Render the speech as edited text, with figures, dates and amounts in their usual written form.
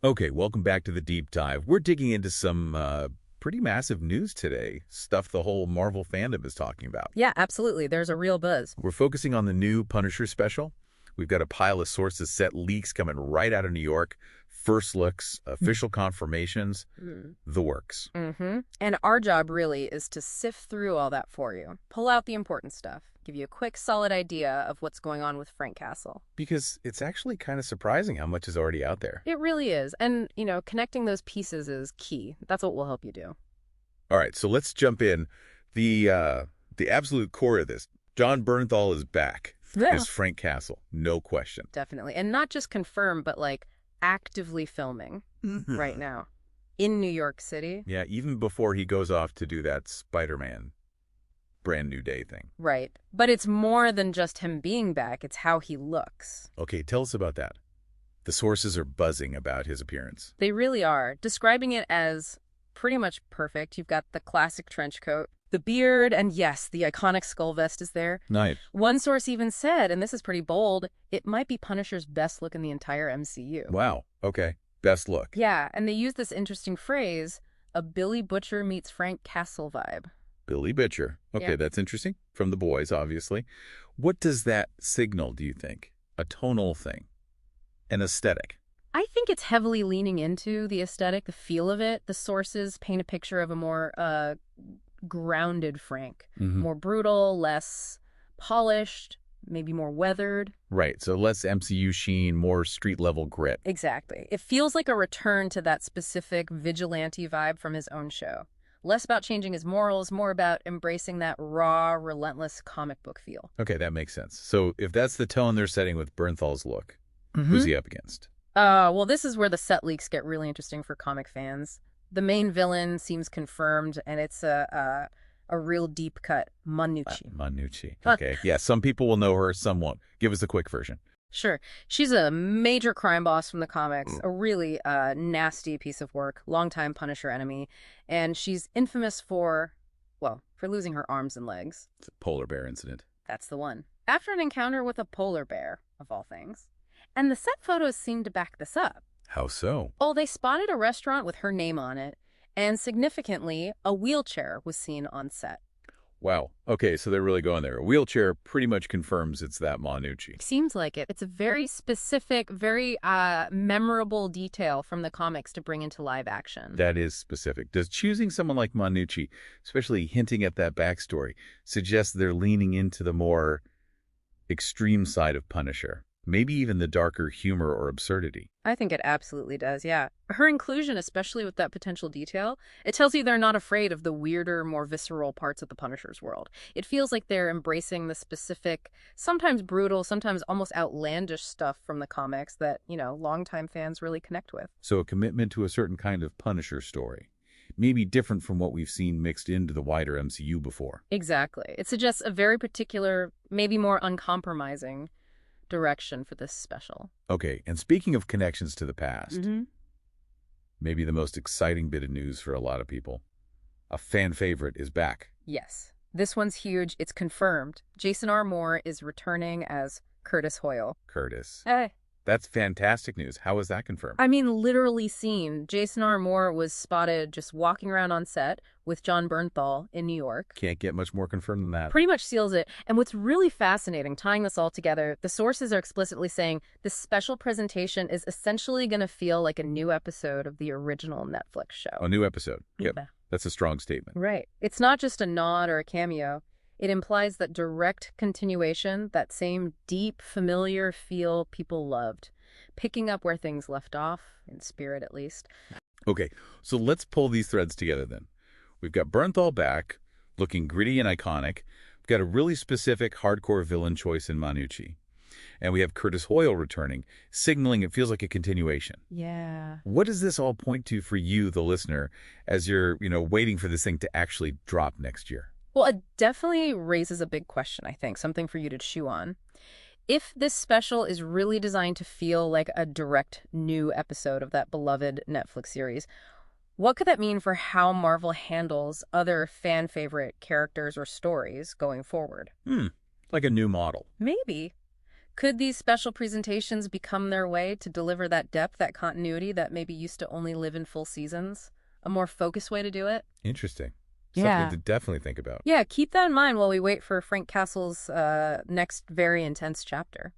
Okay, welcome back to the deep dive. We're digging into some pretty massive news today, stuff the whole Marvel fandom is talking about. Yeah, absolutely. There's a real buzz. We're focusing on the new Punisher special. We've got a pile of sources set leaks coming right out of New York. First looks, official confirmations, the works. And our job really is to sift through all that for you. Pull out the important stuff. Give you a quick, solid idea of what's going on with Frank Castle. Because it's actually kind of surprising how much is already out there. It really is. And, connecting those pieces is key. That's what we'll help you do. All right, so let's jump in. The absolute core of this, Jon Bernthal is back as Frank Castle, no question. Definitely. And not just confirmed, but actively filming right now in New York City. Yeah, even before he goes off to do that Spider-Man Brand New Day thing. Right. But it's more than just him being back. It's how he looks. Okay, tell us about that. The sources are buzzing about his appearance. They really are, describing it as pretty much perfect. You've got the classic trench coat, the beard, and yes, the iconic skull vest is there. Nice. One source even said, and this is pretty bold, it might be Punisher's best look in the entire MCU. Wow. Okay. Best look. Yeah, and they use this interesting phrase, a Billy Butcher meets Frank Castle vibe. Billy Butcher. Okay, Yeah. That's interesting. From the boys, obviously. What does that signal, do you think? A tonal thing? An aesthetic? I think it's heavily leaning into the aesthetic, the feel of it. The sources paint a picture of a more grounded Frank. More brutal, less polished, maybe more weathered. Right, so less MCU sheen, more street-level grit. Exactly. It feels like a return to that specific vigilante vibe from his own show. Less about changing his morals, more about embracing that raw, relentless comic book feel. Okay, that makes sense. So if that's the tone they're setting with Bernthal's look, who's he up against? Well, this is where the set leaks get really interesting for comic fans. The main villain seems confirmed, and it's a real deep cut, Manucci. Manucci. Okay, yeah, some people will know her, some won't. Give us the quick version. Sure. She's a major crime boss from the comics, a really nasty piece of work, longtime Punisher enemy, and she's infamous for losing her arms and legs. It's a polar bear incident. That's the one. After an encounter with a polar bear, of all things. And the set photos seem to back this up. How so? Oh, they spotted a restaurant with her name on it, and significantly, a wheelchair was seen on set. Wow. Okay, so they're really going there. A wheelchair pretty much confirms it's that Manucci. Seems like it. It's a very specific, very memorable detail from the comics to bring into live action. That is specific. Does choosing someone like Manucci, especially hinting at that backstory, suggest they're leaning into the more extreme side of Punisher? Maybe even the darker humor or absurdity. I think it absolutely does, yeah. Her inclusion, especially with that potential detail, it tells you they're not afraid of the weirder, more visceral parts of the Punisher's world. It feels like they're embracing the specific, sometimes brutal, sometimes almost outlandish stuff from the comics that, longtime fans really connect with. So a commitment to a certain kind of Punisher story. Maybe different from what we've seen mixed into the wider MCU before. Exactly. It suggests a very particular, maybe more uncompromising direction for this special. Okay, and speaking of connections to the past, maybe the most exciting bit of news for a lot of people, a fan favorite is back. Yes. This one's huge. It's confirmed. Jason R. Moore is returning as Curtis Hoyle. Curtis. Hey. That's fantastic news. How is that confirmed? I mean, literally seen. Jason R. Moore was spotted just walking around on set with Jon Bernthal in New York. Can't get much more confirmed than that. Pretty much seals it. And what's really fascinating, tying this all together, the sources are explicitly saying this special presentation is essentially going to feel like a new episode of the original Netflix show. A new episode. Yep. Yeah. That's a strong statement. Right. It's not just a nod or a cameo. It implies that direct continuation, that same deep, familiar feel people loved, picking up where things left off, in spirit at least. Okay, so let's pull these threads together then. We've got Bernthal back, looking gritty and iconic. We've got a really specific hardcore villain choice in Manucci. And we have Curtis Hoyle returning, signaling it feels like a continuation. Yeah. What does this all point to for you, the listener, as you're, waiting for this thing to actually drop next year? Well, it definitely raises a big question, I think, something for you to chew on. If this special is really designed to feel like a direct new episode of that beloved Netflix series, what could that mean for how Marvel handles other fan favorite characters or stories going forward? Like a new model. Maybe. Could these special presentations become their way to deliver that depth, that continuity that maybe used to only live in full seasons? A more focused way to do it? Interesting. Something Yeah. to definitely think about. Yeah, keep that in mind while we wait for Frank Castle's next very intense chapter.